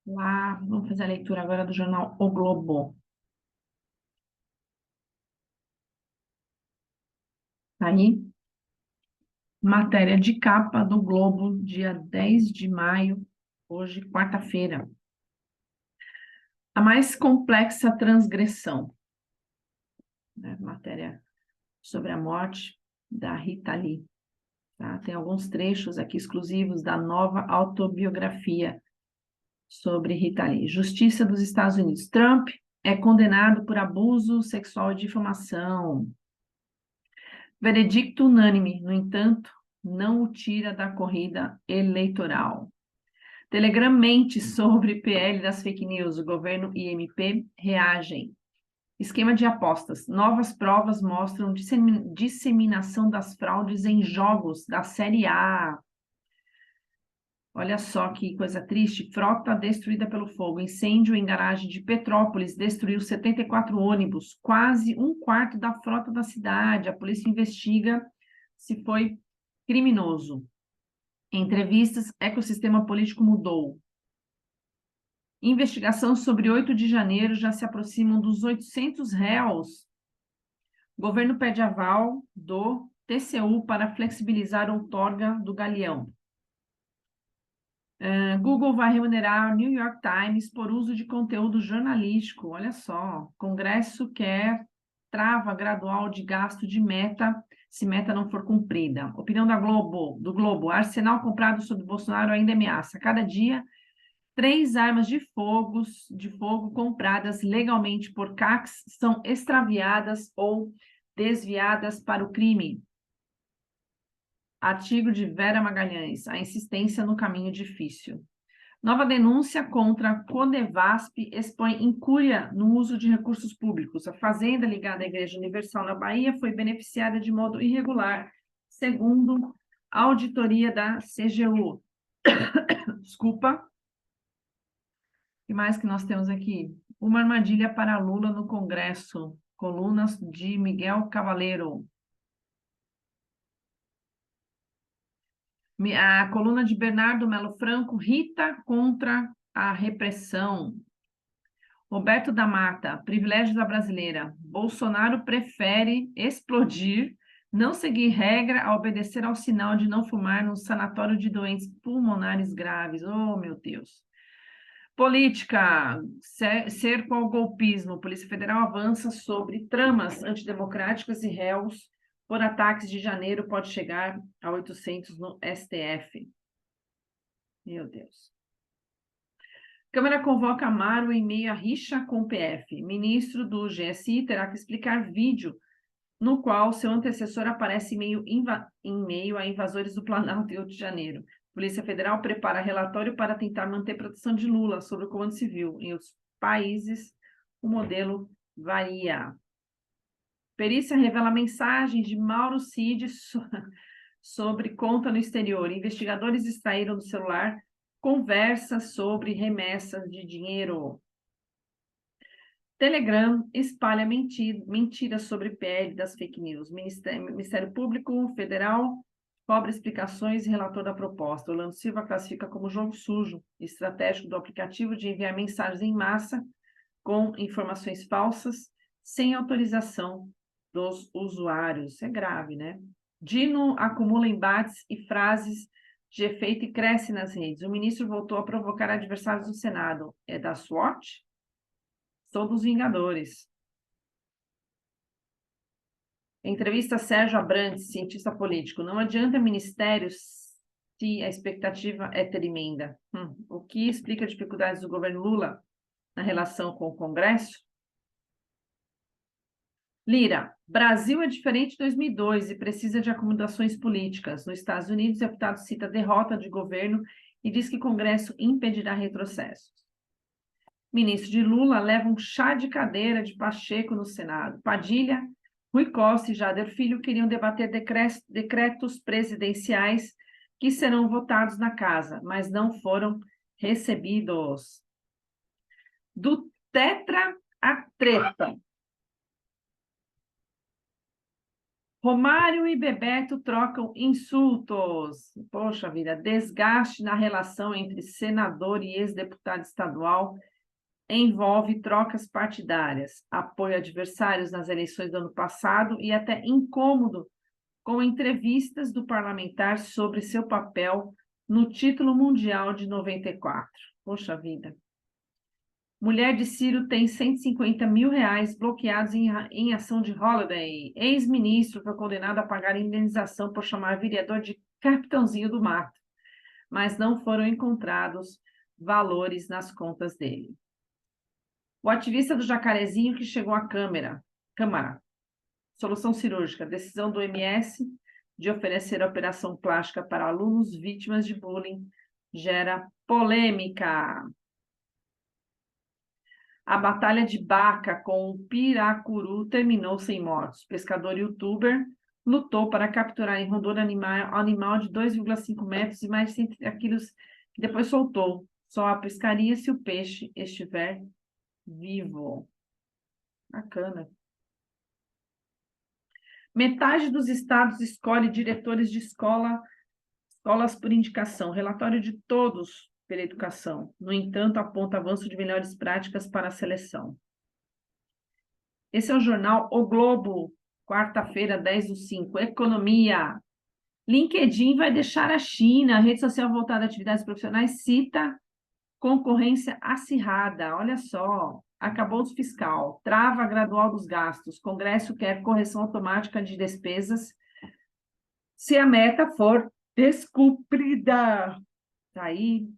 Lá, vamos fazer a leitura agora do jornal O Globo. Tá aí, matéria de capa do Globo, dia 10 de maio, hoje, quarta-feira. A mais complexa transgressão, né? Matéria sobre a morte da Rita Lee. Tá? Tem alguns trechos aqui exclusivos da nova autobiografia sobre Rita Lee. Justiça dos Estados Unidos. Trump é condenado por abuso sexual e difamação. Veredicto unânime, no entanto, não o tira da corrida eleitoral. Telegram mente sobre PL das fake news. O governo e MP reagem. Esquema de apostas. Novas provas mostram disseminação das fraudes em jogos da Série A. Olha só que coisa triste. Frota destruída pelo fogo. Incêndio em garagem de Petrópolis destruiu 74 ônibus, quase um quarto da frota da cidade. A polícia investiga se foi criminoso. Em entrevistas, ecossistema político mudou. Investigação sobre 8 de janeiro já se aproximam dos 800 réus. O governo pede aval do TCU para flexibilizar outorga do Galeão. Google vai remunerar o New York Times por uso de conteúdo jornalístico. Olha só, Congresso quer trava gradual de gasto de meta, se meta não for cumprida. Opinião do Globo, arsenal comprado sob Bolsonaro ainda ameaça. Cada dia, 3 armas de fogo compradas legalmente por CACs são extraviadas ou desviadas para o crime. Artigo de Vera Magalhães, a insistência no caminho difícil. Nova denúncia contra Codevasp expõe incúria no uso de recursos públicos. A fazenda ligada à Igreja Universal na Bahia foi beneficiada de modo irregular, segundo a auditoria da CGU. Desculpa. O que mais que nós temos aqui? Uma armadilha para Lula no Congresso. Colunas de Miguel Cavaleiro. A coluna de Bernardo Melo Franco, Rita contra a repressão. Roberto da Mata, privilégio da brasileira. Bolsonaro prefere explodir, não seguir regra a obedecer ao sinal de não fumar no sanatório de doentes pulmonares graves. Oh, meu Deus. Política, cerco ao golpismo. Polícia Federal avança sobre tramas antidemocráticas e réus por ataques de janeiro pode chegar a 800 no STF. Meu Deus. Câmara convoca Amaro em meio à rixa com o PF. Ministro do GSI terá que explicar vídeo no qual seu antecessor aparece em meio a invasores do Planalto em Rio de Janeiro. Polícia Federal prepara relatório para tentar manter proteção de Lula sobre o Comando Civil. Em outros países, o modelo varia. Perícia revela mensagens de Mauro Cid sobre conta no exterior. Investigadores extraíram do celular conversas sobre remessas de dinheiro. Telegram espalha mentiras sobre PL das fake news. Ministério Público Federal cobra explicações e relator da proposta. Orlando Silva classifica como jogo sujo estratégico do aplicativo de enviar mensagens em massa com informações falsas sem autorização dos usuários. Isso é grave, né? Dino acumula embates e frases de efeito e cresce nas redes. O ministro voltou a provocar adversários do Senado. É da SWAT? São dos Vingadores. Entrevista a Sérgio Abrantes, cientista político. Não adianta ministérios se a expectativa é ter emenda. O que explica as dificuldades do governo Lula na relação com o Congresso? Lira, Brasil é diferente de 2002 e precisa de acomodações políticas. Nos Estados Unidos, o deputado cita derrota de governo e diz que Congresso impedirá retrocessos. Ministro de Lula leva um chá de cadeira de Pacheco no Senado. Padilha, Rui Costa e Jader Filho queriam debater decretos presidenciais que serão votados na casa, mas não foram recebidos. Do tetra à treta. Romário e Bebeto trocam insultos. Poxa vida, desgaste na relação entre senador e ex-deputado estadual envolve trocas partidárias, apoio a adversários nas eleições do ano passado e até incômodo com entrevistas do parlamentar sobre seu papel no título mundial de 94. Poxa vida. Mulher de Ciro tem 150 mil reais bloqueados em ação de Holiday. Ex-ministro foi condenado a pagar indenização por chamar vereador de Capitãozinho do Mato, mas não foram encontrados valores nas contas dele. O ativista do Jacarezinho que chegou à Câmara. Solução cirúrgica. Decisão do MS de oferecer a operação plástica para alunos vítimas de bullying gera polêmica. A batalha de Baca com o Piracuru terminou sem mortos. Pescador e youtuber lutou para capturar em Rondônia animal de 2,5 metros e mais de 130 quilos, que depois soltou. Só a pescaria se o peixe estiver vivo. Bacana. Metade dos estados escolhe diretores de escolas por indicação. Relatório de todos pela educação. No entanto, aponta avanço de melhores práticas para a seleção. Esse é o jornal O Globo, quarta-feira, 10/5. Economia. LinkedIn vai deixar a China. A rede social voltada a atividades profissionais cita concorrência acirrada. Olha só. Acabouço fiscal. Trava gradual dos gastos. Congresso quer correção automática de despesas se a meta for descumprida. Tá aí.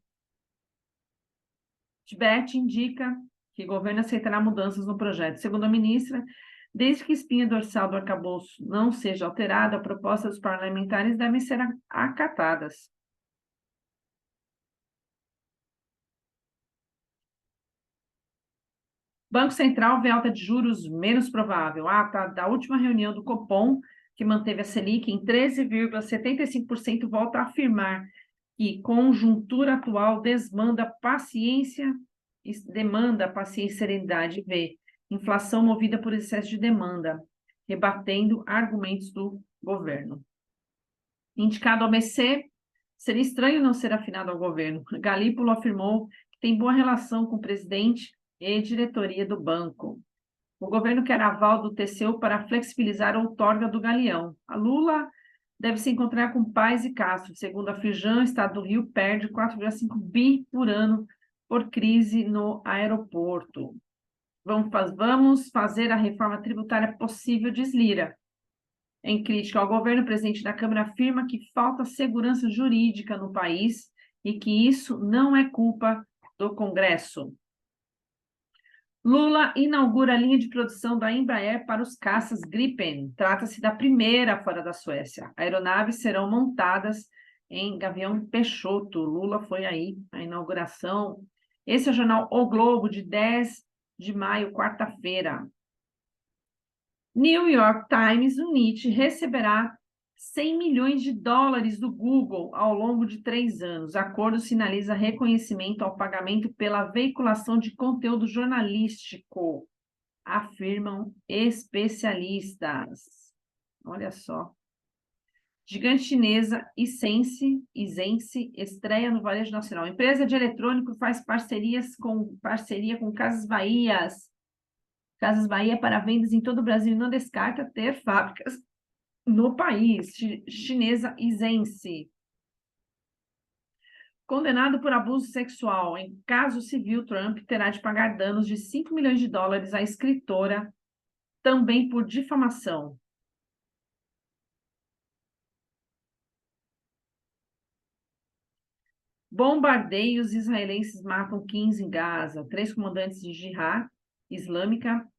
Tibete indica que o governo aceitará mudanças no projeto. Segundo a ministra, desde que a espinha dorsal do arcabouço não seja alterada, a proposta dos parlamentares devem ser acatadas. Banco Central vê alta de juros menos provável. Ata da última reunião do Copom, que manteve a Selic em 13,75%, volta a afirmar que conjuntura atual demanda paciência e serenidade. Vê inflação movida por excesso de demanda, rebatendo argumentos do governo. Indicado ao BC, seria estranho não ser afinado ao governo. Galípolo afirmou que tem boa relação com o presidente e diretoria do banco. O governo quer aval do TCU para flexibilizar a outorga do Galeão. A Lula deve se encontrar com Paes e Castro. Segundo a Firjan, o estado do Rio perde 4,5 bi por ano por crise no aeroporto. Vamos fazer a reforma tributária possível, diz Lira. Em crítica ao governo, o presidente da Câmara afirma que falta segurança jurídica no país e que isso não é culpa do Congresso. Lula inaugura a linha de produção da Embraer para os caças Gripen. Trata-se da primeira fora da Suécia. Aeronaves serão montadas em Gavião Peixoto. Lula foi aí à inauguração. Esse é o jornal O Globo, de 10 de maio, quarta-feira. New York Times, o NIT receberá 100 milhões de dólares do Google ao longo de 3 anos. Acordo sinaliza reconhecimento ao pagamento pela veiculação de conteúdo jornalístico, afirmam especialistas. Olha só. Gigante chinesa Hisense estreia no varejo nacional. Empresa de eletrônico faz parceria com Casas Bahia para vendas em todo o Brasil e não descarta ter fábricas no país. Chinesa Hisense. Condenado por abuso sexual em caso civil, Trump terá de pagar danos de 5 milhões de dólares à escritora, também por difamação. Bombardeios israelenses matam 15 em Gaza. 3 comandantes de jihad islâmica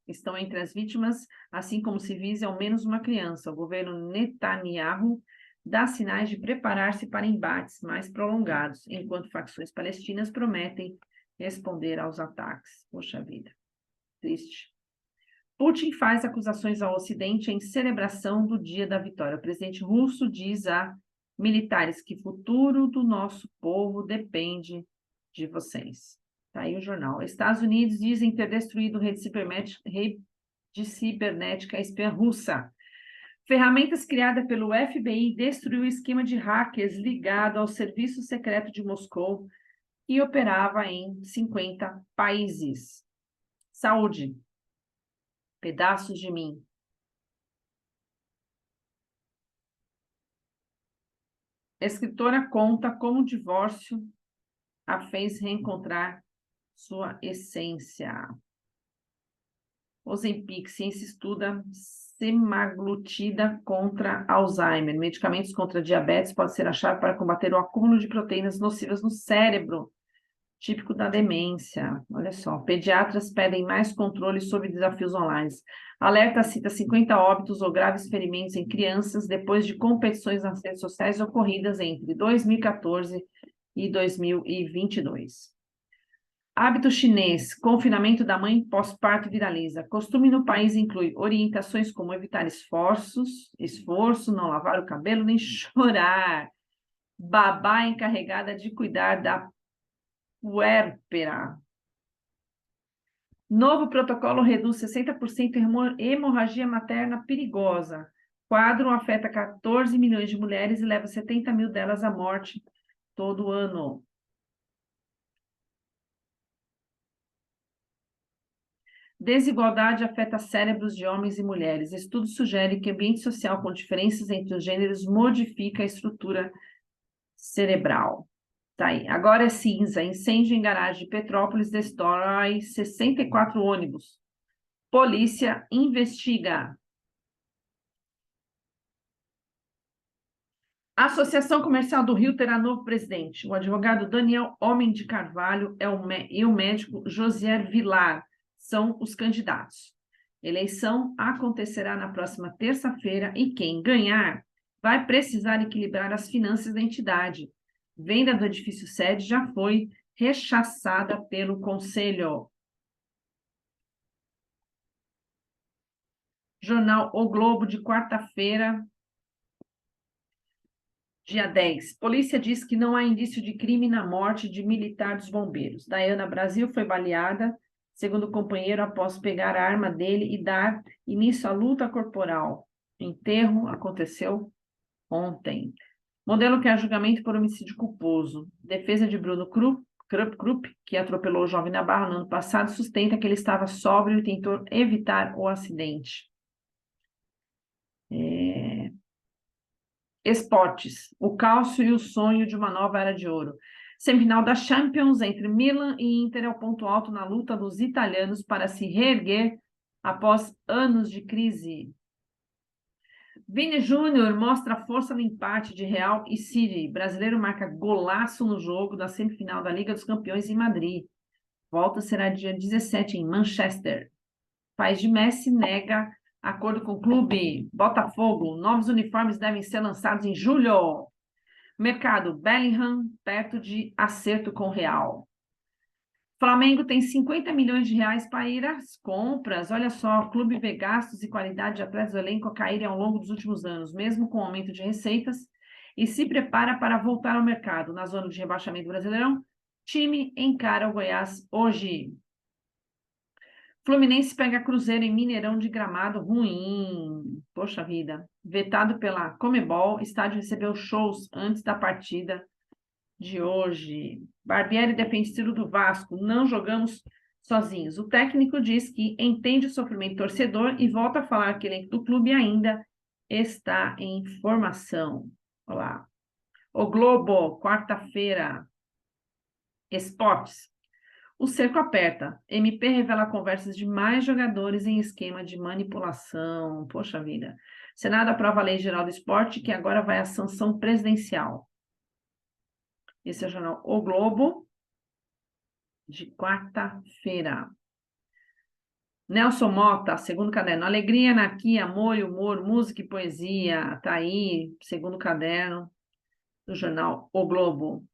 estão entre as vítimas, assim como civis e ao menos uma criança. O governo Netanyahu dá sinais de preparar-se para embates mais prolongados, enquanto facções palestinas prometem responder aos ataques. Poxa vida, triste. Putin faz acusações ao Ocidente em celebração do Dia da Vitória. O presidente russo diz a militares que o futuro do nosso povo depende de vocês. Tá aí o jornal. Estados Unidos dizem ter destruído rede cibernética espiã russa. Ferramentas criadas pelo FBI destruiu o esquema de hackers ligado ao Serviço Secreto de Moscou e operava em 50 países. Saúde. Pedaços de mim. A escritora conta como o divórcio a fez reencontrar sua essência. Ozempic, ciência estuda semaglutida contra Alzheimer. Medicamentos contra diabetes podem ser achados para combater o acúmulo de proteínas nocivas no cérebro, típico da demência. Olha só, pediatras pedem mais controle sobre desafios online. Alerta cita 50 óbitos ou graves ferimentos em crianças depois de competições nas redes sociais ocorridas entre 2014 e 2022. Hábito chinês, confinamento da mãe pós-parto viraliza. Costume no país inclui orientações como evitar esforço, não lavar o cabelo nem chorar. Babá encarregada de cuidar da puérpera. Novo protocolo reduz 60% hemorragia materna perigosa. Quadro afeta 14 milhões de mulheres e leva 70 mil delas à morte todo ano. Desigualdade afeta cérebros de homens e mulheres. Estudo sugere que ambiente social com diferenças entre os gêneros modifica a estrutura cerebral. Tá aí. Agora é cinza. Incêndio em garagem de Petrópolis destrói 64 ônibus. Polícia investiga. A Associação Comercial do Rio terá novo presidente. O advogado Daniel Homem de Carvalho e o médico Josier Vilar são os candidatos. Eleição acontecerá na próxima terça-feira e quem ganhar vai precisar equilibrar as finanças da entidade. Venda do edifício sede já foi rechaçada pelo Conselho. Jornal O Globo de quarta-feira, dia 10. Polícia diz que não há indício de crime na morte de militar dos bombeiros. Dayana Brasil foi baleada, segundo o companheiro, após pegar a arma dele e dar início à luta corporal. O enterro aconteceu ontem. Modelo que há julgamento por homicídio culposo. Defesa de Bruno Krupp, que atropelou o jovem na Barra no ano passado, sustenta que ele estava sóbrio e tentou evitar o acidente. Esportes. O cálcio e o sonho de uma nova era de ouro. Semifinal da Champions entre Milan e Inter é o ponto alto na luta dos italianos para se reerguer após anos de crise. Vini Júnior mostra força no empate de Real e City. Brasileiro marca golaço no jogo da semifinal da Liga dos Campeões em Madrid. Volta será dia 17 em Manchester. Pai de Messi nega acordo com o clube. Botafogo. Novos uniformes devem ser lançados em julho. Mercado. Bellingham perto de acerto com o Real. Flamengo tem 50 milhões de reais para ir às compras. Olha só, o clube vê gastos e qualidade de atletas do elenco caírem ao longo dos últimos anos, mesmo com o aumento de receitas, e se prepara para voltar ao mercado. Na zona de rebaixamento do Brasileirão, time encara o Goiás hoje. Fluminense pega Cruzeiro em Mineirão de gramado ruim. Poxa vida. Vetado pela Conmebol, estádio recebeu shows antes da partida de hoje. Barbieri defende estilo do Vasco. Não jogamos sozinhos. O técnico diz que entende o sofrimento do torcedor e volta a falar que o elenco do clube ainda está em formação. Olha lá. O Globo, quarta-feira. Esportes. O cerco aperta. MP revela conversas de mais jogadores em esquema de manipulação. Poxa vida. Senado aprova a Lei Geral do Esporte, que agora vai à sanção presidencial. Esse é o jornal O Globo, de quarta-feira. Nelson Mota, segundo caderno. Alegria, anarquia, amor e humor, música e poesia. Tá aí, segundo caderno do jornal O Globo.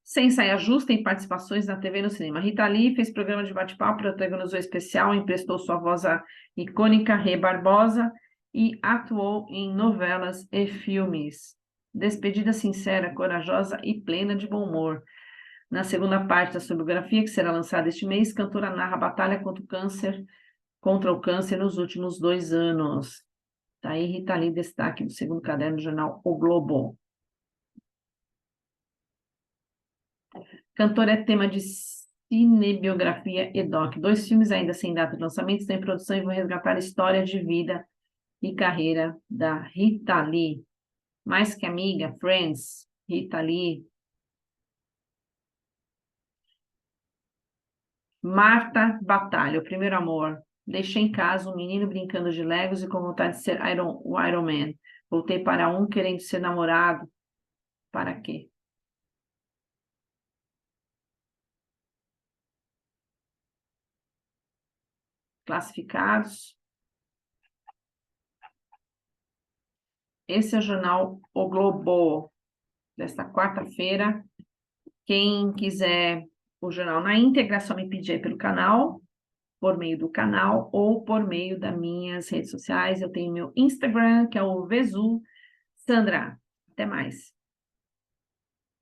Sem saia justa em participações na TV e no cinema. Rita Lee fez programa de bate-papo, protagonizou especial, emprestou sua voz à icônica Rê Barbosa e atuou em novelas e filmes. Despedida sincera, corajosa e plena de bom humor. Na segunda parte da sua biografia, que será lançada este mês, cantora narra a batalha contra o câncer contra o câncer nos últimos 2 anos. Tá aí, Rita Lee, destaque do segundo caderno do jornal O Globo. Cantor é tema de cinebiografia e doc. 2 filmes ainda sem data de lançamento estão em produção e vão resgatar a história de vida e carreira da Rita Lee. Mais que amiga, Friends, Rita Lee. Marta Batalha, o primeiro amor. Deixei em casa um menino brincando de Legos e com vontade de ser o Iron Man. Voltei para um querendo ser namorado. Para quê? Classificados. Esse é o jornal O Globo, desta quarta-feira. Quem quiser o jornal na íntegra, é só me pedir aí pelo canal, por meio do canal ou por meio das minhas redes sociais. Eu tenho meu Instagram, que é o Vezu Sandra. Até mais.